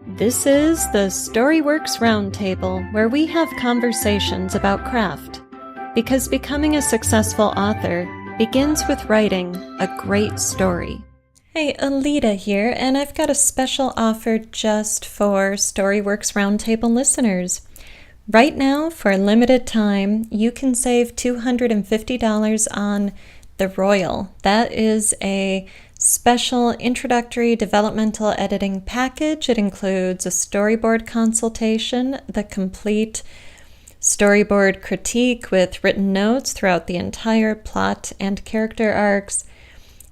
This is the Storyworks Roundtable, where we have conversations about craft. Because becoming a successful author begins with writing a great story. Hey, Alida here, and I've got a special offer just for Storyworks Roundtable listeners. Right now, for a limited time, you can save $250 on the Royal. That is a special introductory developmental editing package. It includes a storyboard consultation, the complete storyboard critique with written notes throughout the entire plot and character arcs,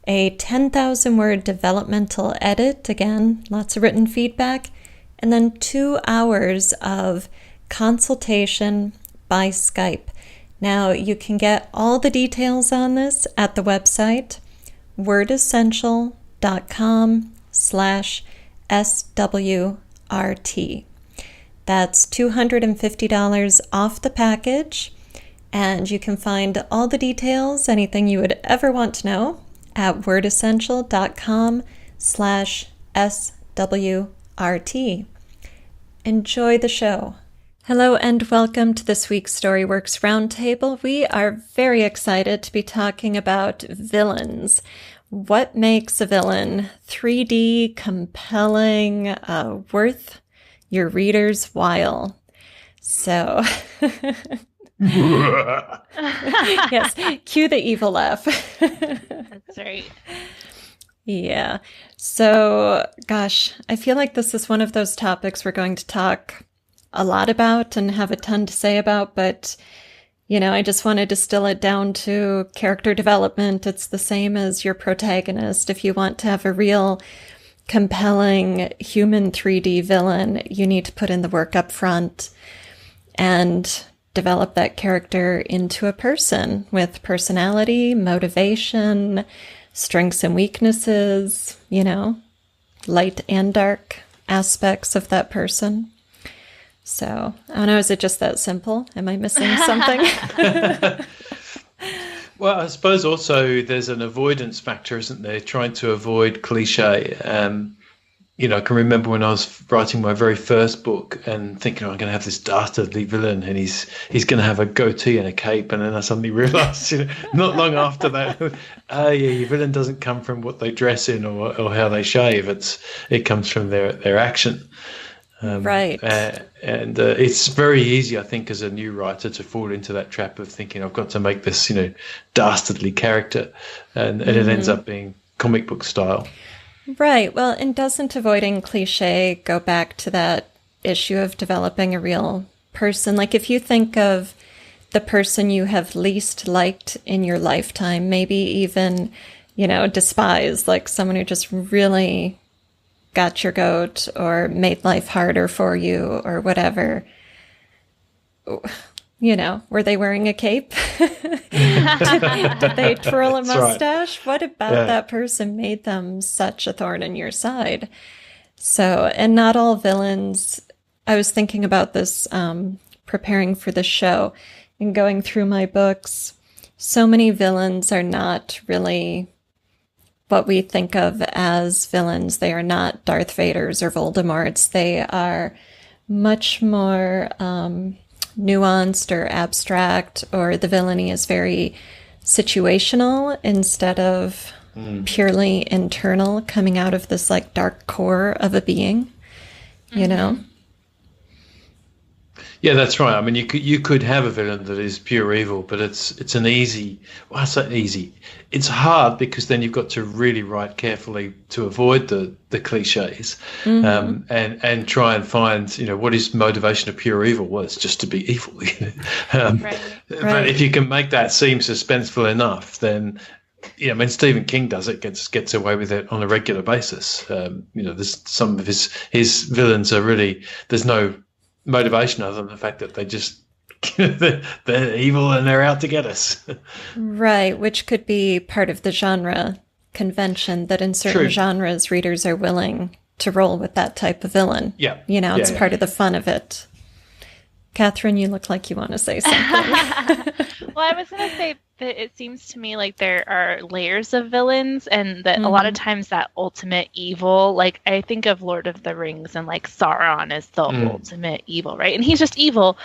a 10,000-word developmental edit, again, lots of written feedback, and then 2 hours of consultation by Skype. Now, you can get all the details on this at the website, wordessential.com/SWRT. That's $250 off the package, and you can find all the details, anything you would ever want to know, at wordessential.com/SWRT. Enjoy the show. Hello and welcome to this week's Storyworks Roundtable. We are very excited to be talking about villains. What makes a villain 3D, compelling, worth your reader's while? So, yes, cue the evil laugh. That's right. Yeah. So, gosh, I feel like this is one of those topics we're going to talk a lot about and have a ton to say about, but, I just want to distill it down to character development. It's the same as your protagonist. If you want to have a real compelling human 3D villain, you need to put in the work up front and develop that character into a person with personality, motivation, strengths and weaknesses, light and dark aspects of that person. So, I don't know, is it just that simple? Am I missing something? Well, I suppose also there's an avoidance factor, isn't there? Trying to avoid cliche. I can remember when I was writing my very first book and thinking, I'm going to have this dastardly villain and he's going to have a goatee and a cape. And then I suddenly realized, not long after that, your villain doesn't come from what they dress in or how they shave. It comes from their action. Right. And it's very easy, I think, as a new writer to fall into that trap of thinking I've got to make this, dastardly character. And it ends up being comic book style. Right. Well, and doesn't avoiding cliche go back to that issue of developing a real person? Like if you think of the person you have least liked in your lifetime, maybe even, despised, like someone who just really got your goat or made life harder for you or whatever, were they wearing a cape? did they twirl a mustache? Right. What about that person made them such a thorn in your side? So, and not all villains, I was thinking about this preparing for the show and going through my books. So many villains are not really what we think of as villains. They are not Darth Vaders or Voldemorts. They are much more nuanced or abstract, or the villainy is very situational instead of purely internal, coming out of this like dark core of a being, Yeah, that's right. I mean, you could have a villain that is pure evil, but it's an easy. Well, I say easy. It's hard because then you've got to really write carefully to avoid the cliches, and try and find what is motivation of pure evil. Well, it's just to be evil. Right. But if you can make that seem suspenseful enough, then Stephen King does it, gets away with it on a regular basis. There's some of his villains are really, there's no motivation other than the fact that they just they're evil and they're out to get us. Right, which could be part of the genre convention, that in certain genres readers are willing to roll with that type of villain. Yeah. It's part of the fun of it. Kathryn, you look like you want to say something. Well, I was going to say that it seems to me like there are layers of villains, and that a lot of times that ultimate evil, like I think of Lord of the Rings and like Sauron as the ultimate evil, right? And he's just evil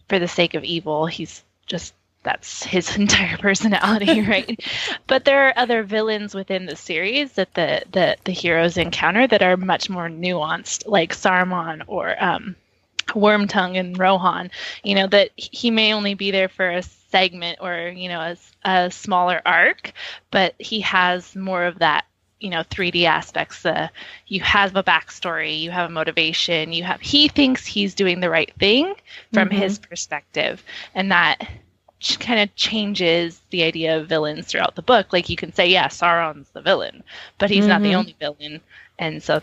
for the sake of evil. That's his entire personality, right? But there are other villains within the series that the heroes encounter that are much more nuanced, like Saruman or Wormtongue and Rohan. That he may only be there for a segment or a smaller arc, but he has more of that 3D aspects. You have a backstory, you have a motivation, he thinks he's doing the right thing from his perspective, and that kind of changes the idea of villains throughout the book. Like you can say, yeah, Sauron's the villain, but he's not the only villain, and so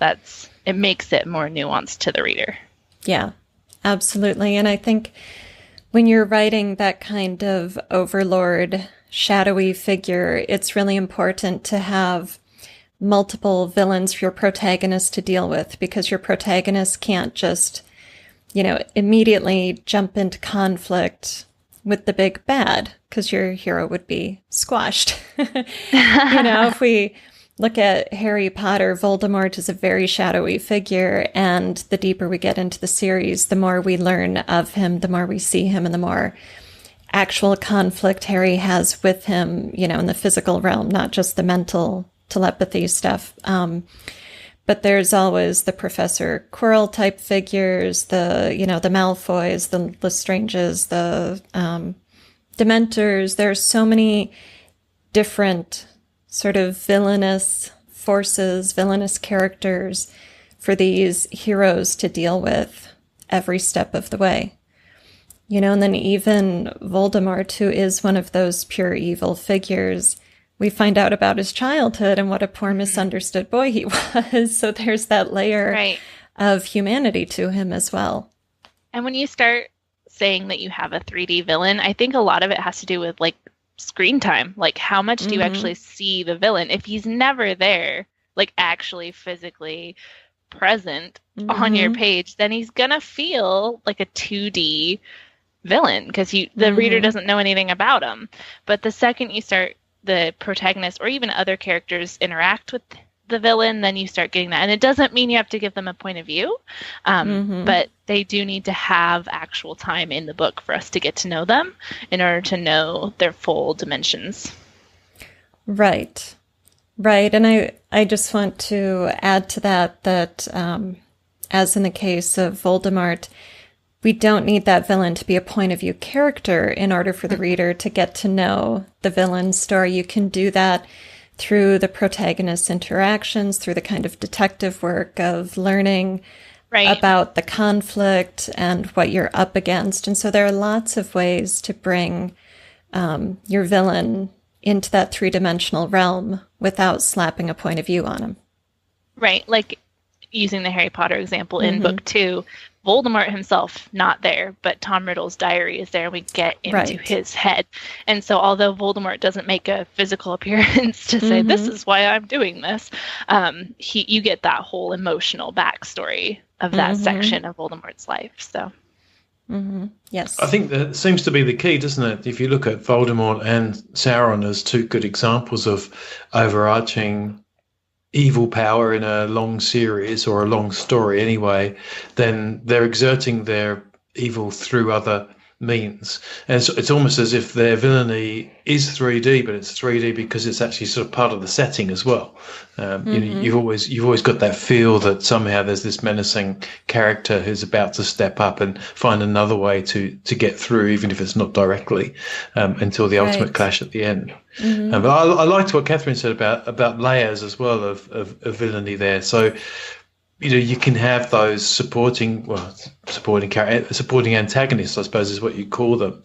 it makes it more nuanced to the reader. Yeah, absolutely. And I think when you're writing that kind of overlord, shadowy figure, it's really important to have multiple villains for your protagonist to deal with, because your protagonist can't just, immediately jump into conflict with the big bad, because your hero would be squashed. If we look at Harry Potter, Voldemort is a very shadowy figure, and the deeper we get into the series, the more we learn of him, the more we see him, and the more actual conflict Harry has with him, in the physical realm, not just the mental telepathy stuff. But there's always the Professor Quirrell type figures, the Malfoys, the Lestranges, the Dementors. There's so many different sort of villainous forces, villainous characters for these heroes to deal with every step of the way. And then even Voldemort, who is one of those pure evil figures, we find out about his childhood and what a poor misunderstood boy he was. So there's that layer of humanity to him as well. And when you start saying that you have a 3D villain, I think a lot of it has to do with like screen time. Like how much do you actually see the villain? If he's never there, like actually physically present on your page, then he's going to feel like a 2D villain, because the reader doesn't know anything about him. But the second you start the protagonist or even other characters interact with the villain, then you start getting that. And it doesn't mean you have to give them a point of view, but they do need to have actual time in the book for us to get to know them in order to know their full dimensions. Right. And I just want to add to that as in the case of Voldemort, we don't need that villain to be a point of view character in order for the reader to get to know the villain's story. You can do that through the protagonist's interactions, through the kind of detective work of learning about the conflict and what you're up against. And so there are lots of ways to bring your villain into that three-dimensional realm without slapping a point of view on him. Right. Like using the Harry Potter example in book 2, Voldemort himself not there, but Tom Riddle's diary is there, and we get into his head. And so although Voldemort doesn't make a physical appearance to say, this is why I'm doing this, you get that whole emotional backstory of that section of Voldemort's life. So, yes. I think that seems to be the key, doesn't it? If you look at Voldemort and Sauron as two good examples of overarching evil power in a long series or a long story anyway, then they're exerting their evil through other means. And so it's almost as if their villainy is 3D, but it's 3D because it's actually sort of part of the setting as well. You've always got that feel that somehow there's this menacing character who's about to step up and find another way to get through, even if it's not directly, until the ultimate clash at the end. But I liked what Kathryn said about layers as well of villainy there. So you can have those supporting antagonists, I suppose is what you call them,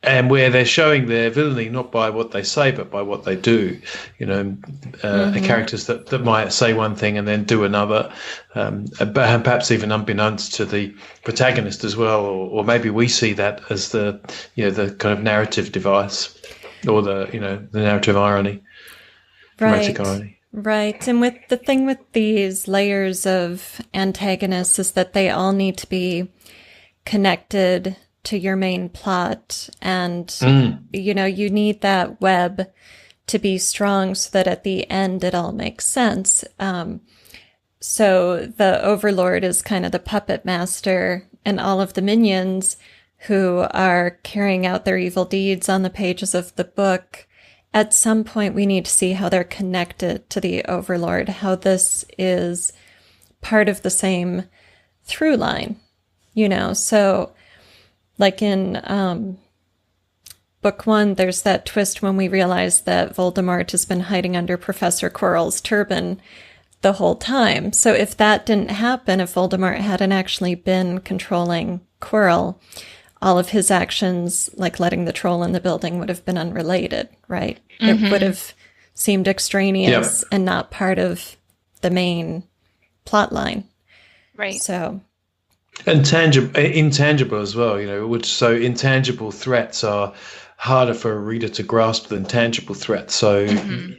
and where they're showing their villainy not by what they say but by what they do. Characters that might say one thing and then do another, but perhaps even unbeknownst to the protagonist as well, or maybe we see that as the kind of narrative device, or the narrative irony, dramatic irony. Right. And with the thing with these layers of antagonists is that they all need to be connected to your main plot. And, you know, you need that web to be strong so that at the end it all makes sense. So the overlord is kind of the puppet master, and all of the minions who are carrying out their evil deeds on the pages of the book. At some point, we need to see how they're connected to the overlord, how this is part of the same through line, you know? So like in book 1, there's that twist when we realize that Voldemort has been hiding under Professor Quirrell's turban the whole time. So if that didn't happen, if Voldemort hadn't actually been controlling Quirrell, all of his actions, like letting the troll in the building, would have been unrelated, right? It would have seemed extraneous and not part of the main plot line. Right. So, and intangible as well, you know, so intangible threats are harder for a reader to grasp than tangible threats. So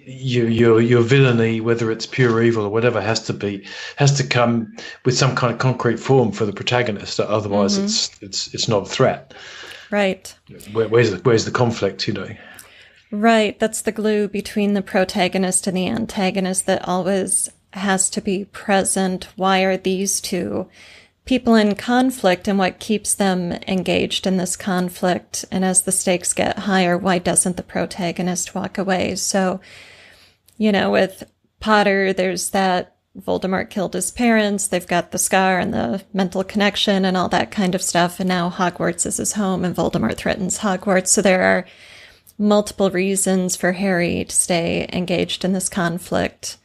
your villainy, whether it's pure evil or whatever, has to come with some kind of concrete form for the protagonist. Otherwise, it's not a threat. Right. Where's the conflict? You know. Right. That's the glue between the protagonist and the antagonist that always has to be present. Why are these two people in conflict, and what keeps them engaged in this conflict? And as the stakes get higher, why doesn't the protagonist walk away? So, you know, with Potter, there's that Voldemort killed his parents. They've got the scar and the mental connection and all that kind of stuff. And now Hogwarts is his home, and Voldemort threatens Hogwarts. So there are multiple reasons for Harry to stay engaged in this conflict,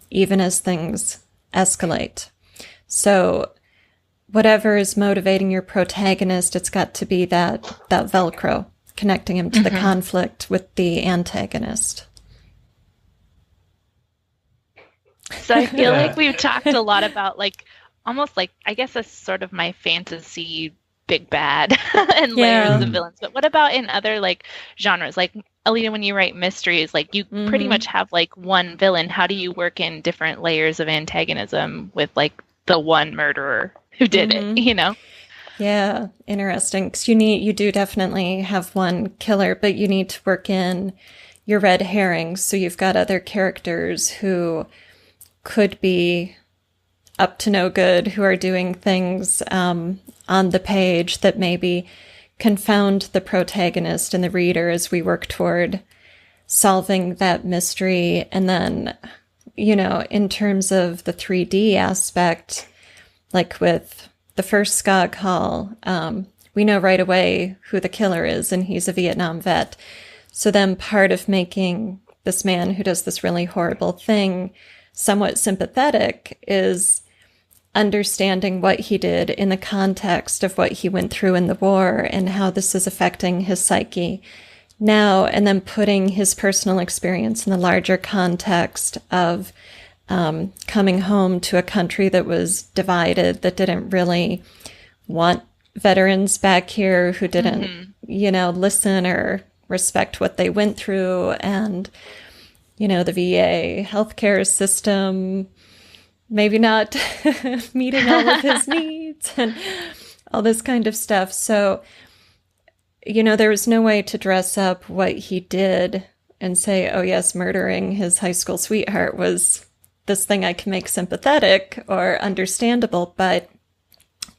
even as things escalate. So whatever is motivating your protagonist, it's got to be that Velcro connecting him to the conflict with the antagonist. So I feel like we've talked a lot about almost like, I guess that's sort of my fantasy big bad and layers of villains. But what about in other genres? Like, Alida, when you write mysteries, you pretty much have one villain. How do you work in different layers of antagonism with the one murderer who did it, you know? Yeah, interesting. Because you do definitely have one killer, but you need to work in your red herrings. So you've got other characters who could be up to no good, who are doing things on the page that maybe confound the protagonist and the reader as we work toward solving that mystery. And then, you know, in terms of the 3D aspect, like with the first Skog Hall, we know right away who the killer is, and he's a Vietnam vet. So then part of making this man who does this really horrible thing somewhat sympathetic is understanding what he did in the context of what he went through in the war and how this is affecting his psyche now, and then putting his personal experience in the larger context of coming home to a country that was divided, that didn't really want veterans back here, who didn't, you know, listen or respect what they went through. And, you know, the VA healthcare system maybe not meeting all of his needs and all this kind of stuff. So, you know, there was no way to dress up what he did and say, oh yes, murdering his high school sweetheart was this thing I can make sympathetic or understandable, but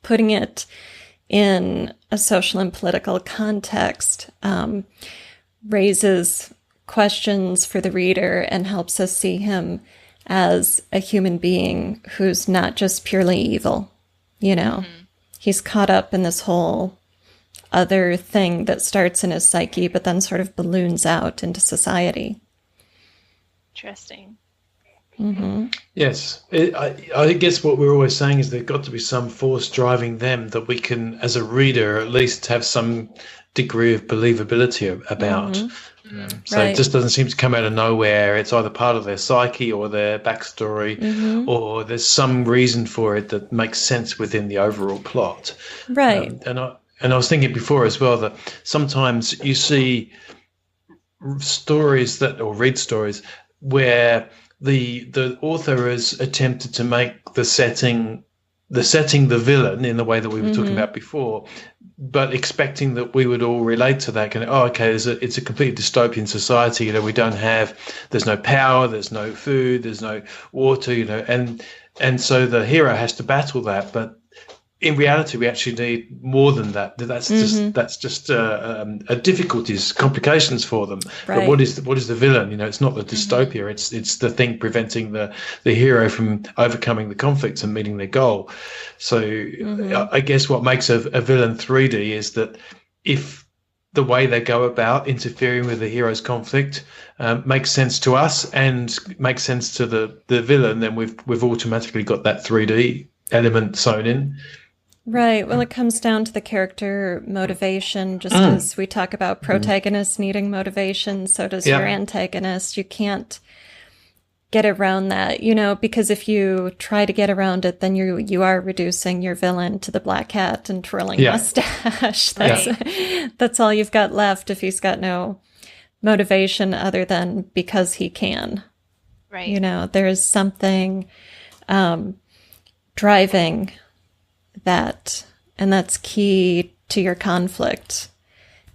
putting it in a social and political context raises questions for the reader and helps us see him as a human being who's not just purely evil. You know, he's caught up in this whole other thing that starts in his psyche, but then sort of balloons out into society. Interesting. Yes. I guess what we're always saying is there's got to be some force driving them that we can, as a reader, at least have some degree of believability about. So it just doesn't seem to come out of nowhere. It's either part of their psyche or their backstory, or there's some reason for it that makes sense within the overall plot. Right. And I was thinking before as well that sometimes you see stories or read stories where the author has attempted to make the setting setting the villain in the way that we were talking about before, but expecting that we would all relate to that. Going, oh, okay, it's a completely dystopian society. There's no power, there's no food, there's no water. And so the hero has to battle that. But in reality, we actually need more than that. That's just difficulties, complications for them. Right. But what is the villain? It's not the dystopia. It's the thing preventing the hero from overcoming the conflicts and meeting their goal. So I guess what makes a villain 3D is that if the way they go about interfering with the hero's conflict makes sense to us and makes sense to the villain, then we've automatically got that 3D element sewn in. Right. Well, it comes down to the character motivation, just as we talk about protagonists needing motivation, so does your antagonist. You can't get around that, because if you try to get around it, then you are reducing your villain to the black hat and twirling mustache. That's all you've got left if he's got no motivation other than because he can. Right. There's something driving that, and that's key to your conflict.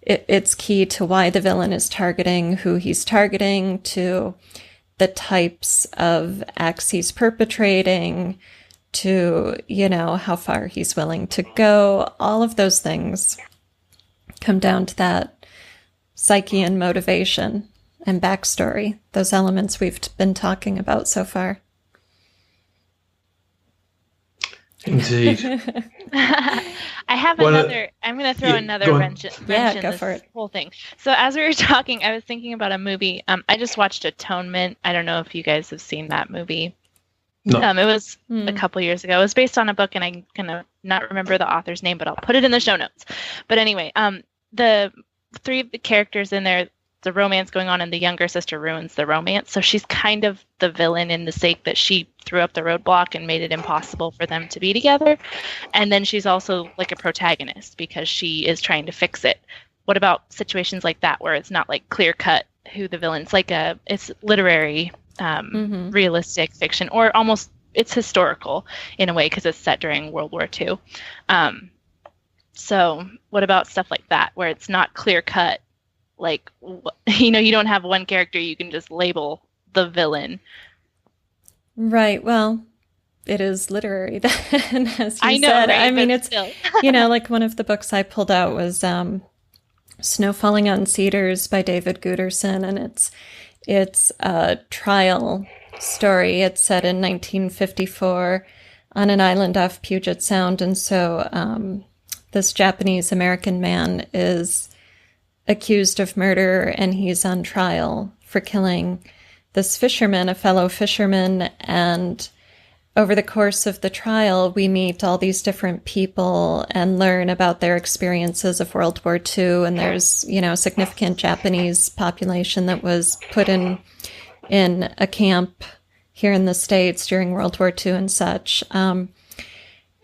It's key to why the villain is targeting who he's targeting, to the types of acts he's perpetrating, to, how far he's willing to go. All of those things come down to that psyche and motivation and backstory, those elements we've been talking about so far. Indeed. I have another. I'm going to throw another wrench in this whole thing. So as we were talking, I was thinking about a movie. I just watched Atonement. I don't know if you guys have seen that movie. No. It was a couple years ago. It was based on a book, and I'm going to not remember the author's name, but I'll put it in the show notes. But anyway, the three of the characters in there, the romance going on, and the younger sister ruins the romance. So she's kind of the villain in the sake that she threw up the roadblock and made it impossible for them to be together. And then she's also like a protagonist because she is trying to fix it. What about situations like that where it's not like clear cut who the villain's like it's literary, realistic fiction, or almost it's historical in a way because it's set during World War II. So what about stuff like that where it's not clear cut? Like, you don't have one character you can just label the villain. Right. Well, it is literary then, as you said. Right? I mean, it's still. Like one of the books I pulled out was Snow Falling on Cedars by David Guterson, and it's a trial story. It's set in 1954 on an island off Puget Sound, and so this Japanese-American man is accused of murder, and he's on trial for killing this fisherman, a fellow fisherman. And over the course of the trial, we meet all these different people and learn about their experiences of World War II. And there's, a significant Japanese population that was put in a camp here in the States during World War II and such. And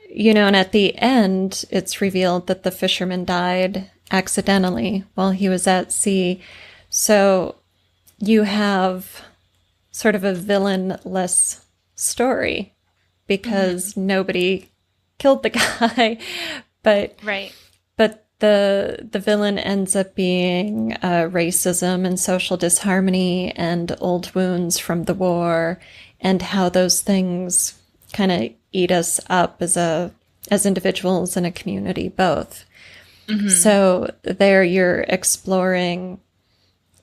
at the end, it's revealed that the fisherman died accidentally while he was at sea. So you have sort of a villainless story because nobody killed the guy, but the villain ends up being racism and social disharmony and old wounds from the war, and how those things kind of eat us up as individuals and a community both. So there you're exploring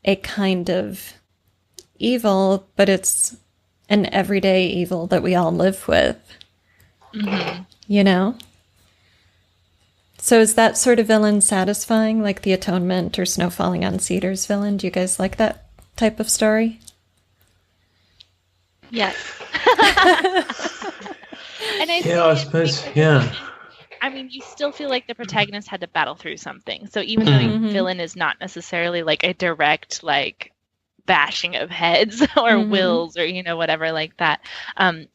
a kind of evil, but it's an everyday evil that we all live with, So is that sort of villain satisfying, like the Atonement or Snow Falling on Cedars villain? Do you guys like that type of story? Yes. And I suppose, yeah. I mean, you still feel like the protagonist had to battle through something. So even though the villain is not necessarily like a direct, like, bashing of heads or wills or, whatever like that,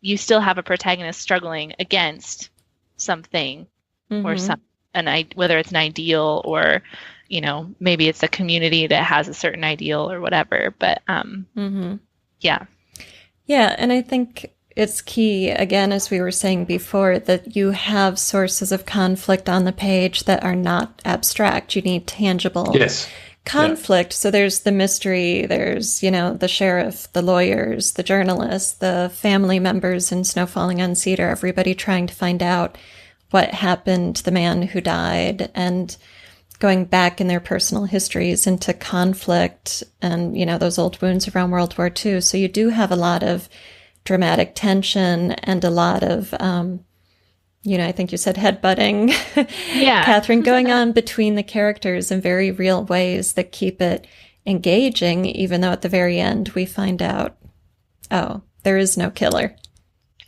you still have a protagonist struggling against something or whether it's an ideal or, maybe it's a community that has a certain ideal or whatever. But, yeah. Yeah, and I think it's key, again, as we were saying before, that you have sources of conflict on the page that are not abstract. You need tangible conflict. Yeah. So there's the mystery, there's, the sheriff, the lawyers, the journalists, the family members in Snow Falling on Cedar, everybody trying to find out what happened to the man who died, and going back in their personal histories into conflict and, those old wounds around World War II. So you do have a lot of dramatic tension and a lot of, I think you said headbutting. Yeah. Kathryn, going on between the characters in very real ways that keep it engaging, even though at the very end we find out, oh, there is no killer.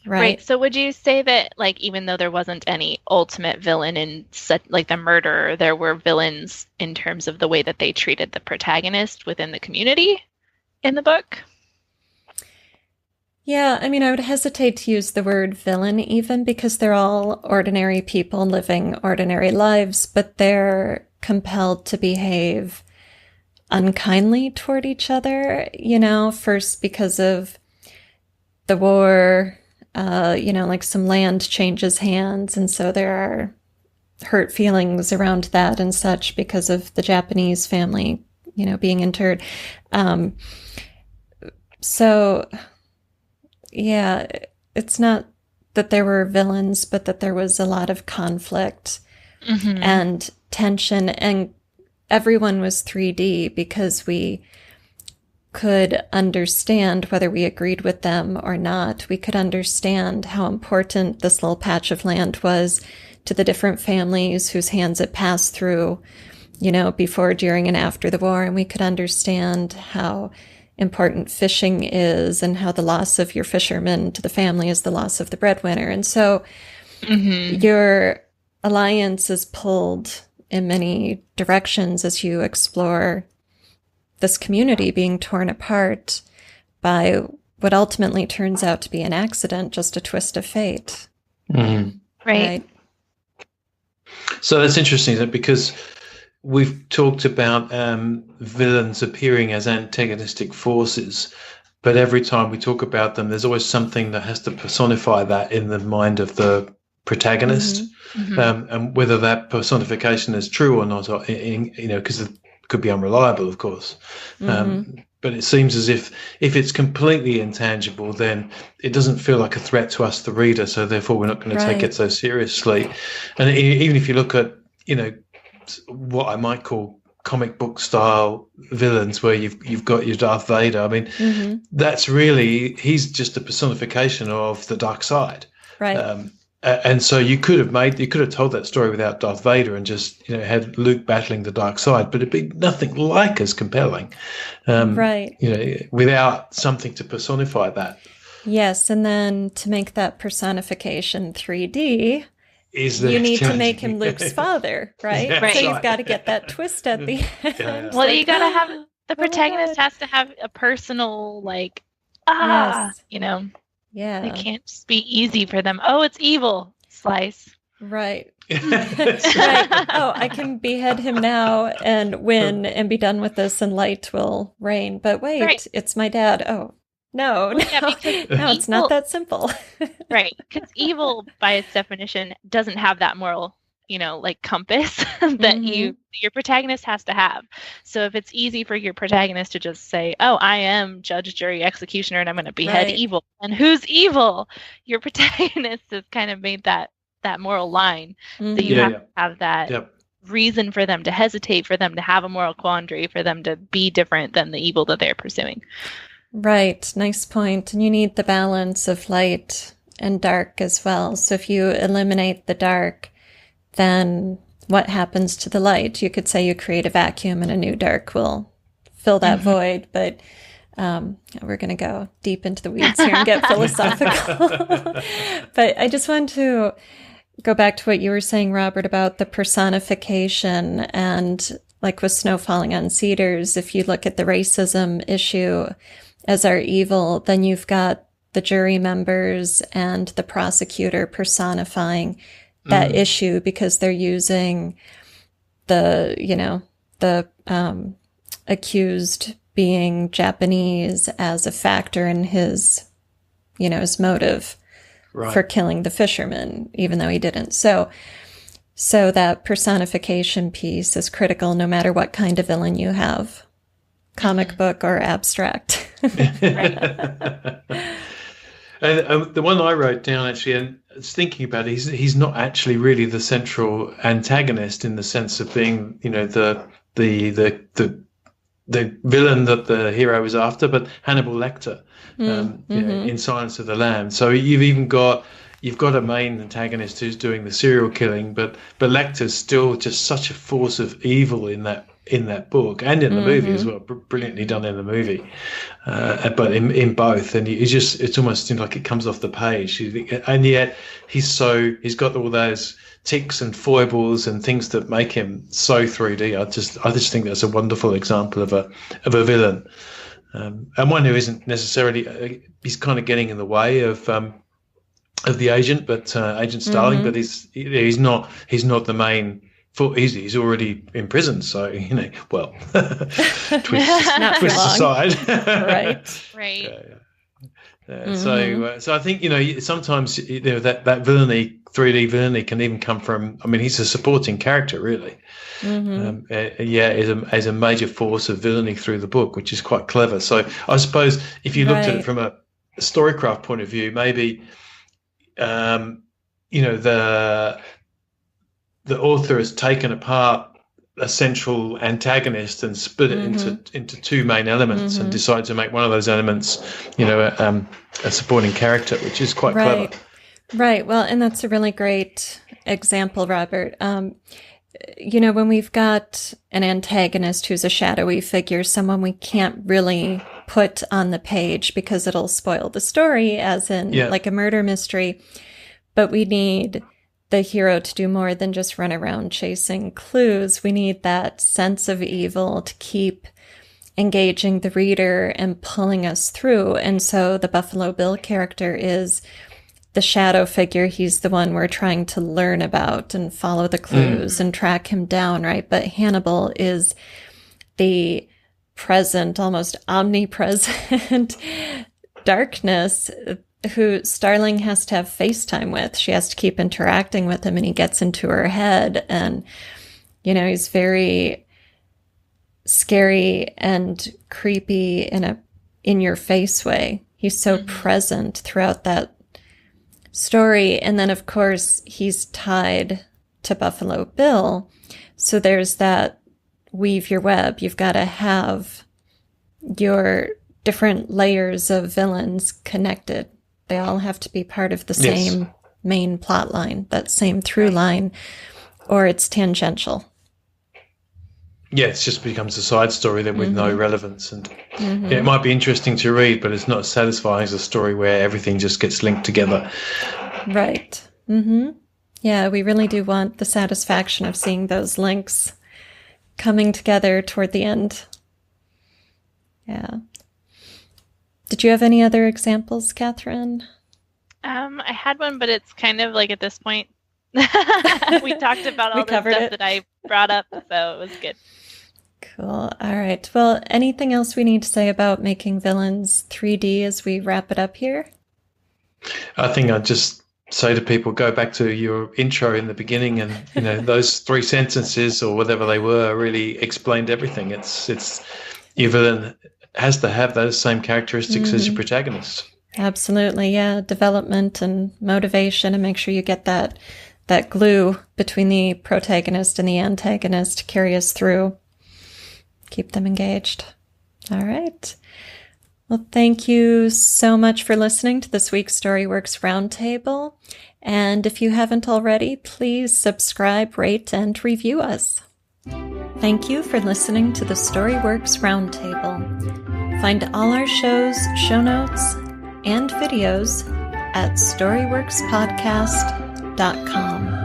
Right. So would you say that, like, even though there wasn't any ultimate villain in like the murderer, there were villains in terms of the way that they treated the protagonist within the community in the book? Yeah, I mean, I would hesitate to use the word villain even, because they're all ordinary people living ordinary lives, but they're compelled to behave unkindly toward each other, first because of the war. Like some land changes hands, and so there are hurt feelings around that and such because of the Japanese family, being interred. So, yeah, it's not that there were villains, but that there was a lot of conflict and tension, and everyone was 3D because we could understand, whether we agreed with them or not, we could understand how important this little patch of land was to the different families whose hands it passed through, before, during, and after the war. And we could understand how important fishing is, and how the loss of your fisherman to the family is the loss of the breadwinner. And so your alliance is pulled in many directions as you explore this community being torn apart by what ultimately turns out to be an accident, just a twist of fate. Right. So that's interesting, because we've talked about villains appearing as antagonistic forces, but every time we talk about them, there's always something that has to personify that in the mind of the protagonist. And whether that personification is true or not, because it could be unreliable, of course. But it seems as if it's completely intangible, then it doesn't feel like a threat to us, the reader, so therefore we're not going to take it so seriously. And even if you look at, what I might call comic book style villains, where you've got your Darth Vader, I mean, that's really, he's just a personification of the dark side. Right. And so you could have told that story without Darth Vader and just had Luke battling the dark side, but it'd be nothing like as compelling, right? Without something to personify that. Yes, and then to make that personification 3D, you need to make him Luke's father, right? Yeah, so you've got to get that twist at the end. Well, you got to have the protagonist has to have a personal Yeah. It can't just be easy for them. Oh, it's evil. Slice. Right. Right. Oh, I can behead him now and win and be done with this, and light will reign. But wait, It's my dad. Oh, no. It's not that simple. Right. Because evil, by its definition, doesn't have that moral, compass that your protagonist has to have. So if it's easy for your protagonist to just say, oh, I am judge, jury, executioner, and I'm going to behead evil. And who's evil? Your protagonist has kind of made that moral line. So you have to have that reason for them to hesitate, for them to have a moral quandary, for them to be different than the evil that they're pursuing. Right. Nice point. And you need the balance of light and dark as well. So if you eliminate the dark, then what happens to the light? You could say you create a vacuum and a new dark will fill that void, but we're going to go deep into the weeds here and get philosophical. But I just want to go back to what you were saying, Robert, about the personification, and like with Snow Falling on Cedars, if you look at the racism issue as our evil, then you've got the jury members and the prosecutor personifying that issue, because they're using the accused being Japanese as a factor in his his motive Right. for killing the fisherman, even though he didn't. So that personification piece is critical no matter what kind of villain you have, comic book or abstract. And the one I wrote down, actually, and I was thinking about it, he's not actually really the central antagonist in the sense of being, the villain that the hero is after, but Hannibal Lecter, in Silence of the Lambs. So you've got a main antagonist who's doing the serial killing, but Lecter's still just such a force of evil in that book and in the movie as well, brilliantly done in the movie, but in both, and it's almost like it comes off the page, and yet he's got all those tics and foibles and things that make him so 3D. I just think that's a wonderful example of a villain, and one who isn't necessarily he's kind of getting in the way of the agent, but Agent Starling, but he's not the main. He's already in prison, so twist aside, right. So I think sometimes that villainy, 3D villainy, can even come from. I mean, he's a supporting character, really. As a major force of villainy through the book, which is quite clever. So I suppose if you looked at it from a storycraft point of view, maybe the author has taken apart a central antagonist and split it into two main elements and decided to make one of those elements, a supporting character, which is quite clever. Right. Well, and that's a really great example, Robert. When we've got an antagonist who's a shadowy figure, someone we can't really put on the page because it'll spoil the story, as in like a murder mystery, but we need the hero to do more than just run around chasing clues. We need that sense of evil to keep engaging the reader and pulling us through. And so the Buffalo Bill character is the shadow figure. He's the one we're trying to learn about and follow the clues and track him down, right? But Hannibal is the present, almost omnipresent darkness who Starling has to have FaceTime with. She has to keep interacting with him, and he gets into her head, and he's very scary and creepy in a in-your-face way. He's so present throughout that story. And then, of course, he's tied to Buffalo Bill. So there's that weave your web. You've got to have your different layers of villains connected. They all have to be part of the same main plot line, that same through line, or it's tangential. Yeah, it just becomes a side story then with no relevance. And it might be interesting to read, but it's not as satisfying as a story where everything just gets linked together. Right. Yeah, we really do want the satisfaction of seeing those links coming together toward the end. Yeah. Did you have any other examples, Kathryn? I had one, but it's kind of like at this point, we talked about all the stuff that I brought up, so it was good. Cool. All right. Well, anything else we need to say about making villains 3D as we wrap it up here? I think I'd just say to people, go back to your intro in the beginning, and those 3 sentences or whatever they were really explained everything. It's your villain has to have those same characteristics as your protagonist. Absolutely, yeah. Development and motivation, and make sure you get that glue between the protagonist and the antagonist to carry us through. Keep them engaged. All right. Well, thank you so much for listening to this week's Storyworks Roundtable. And if you haven't already, please subscribe, rate, and review us. Thank you for listening to the Storyworks Roundtable. Find all our shows, show notes, and videos at storyworkspodcast.com.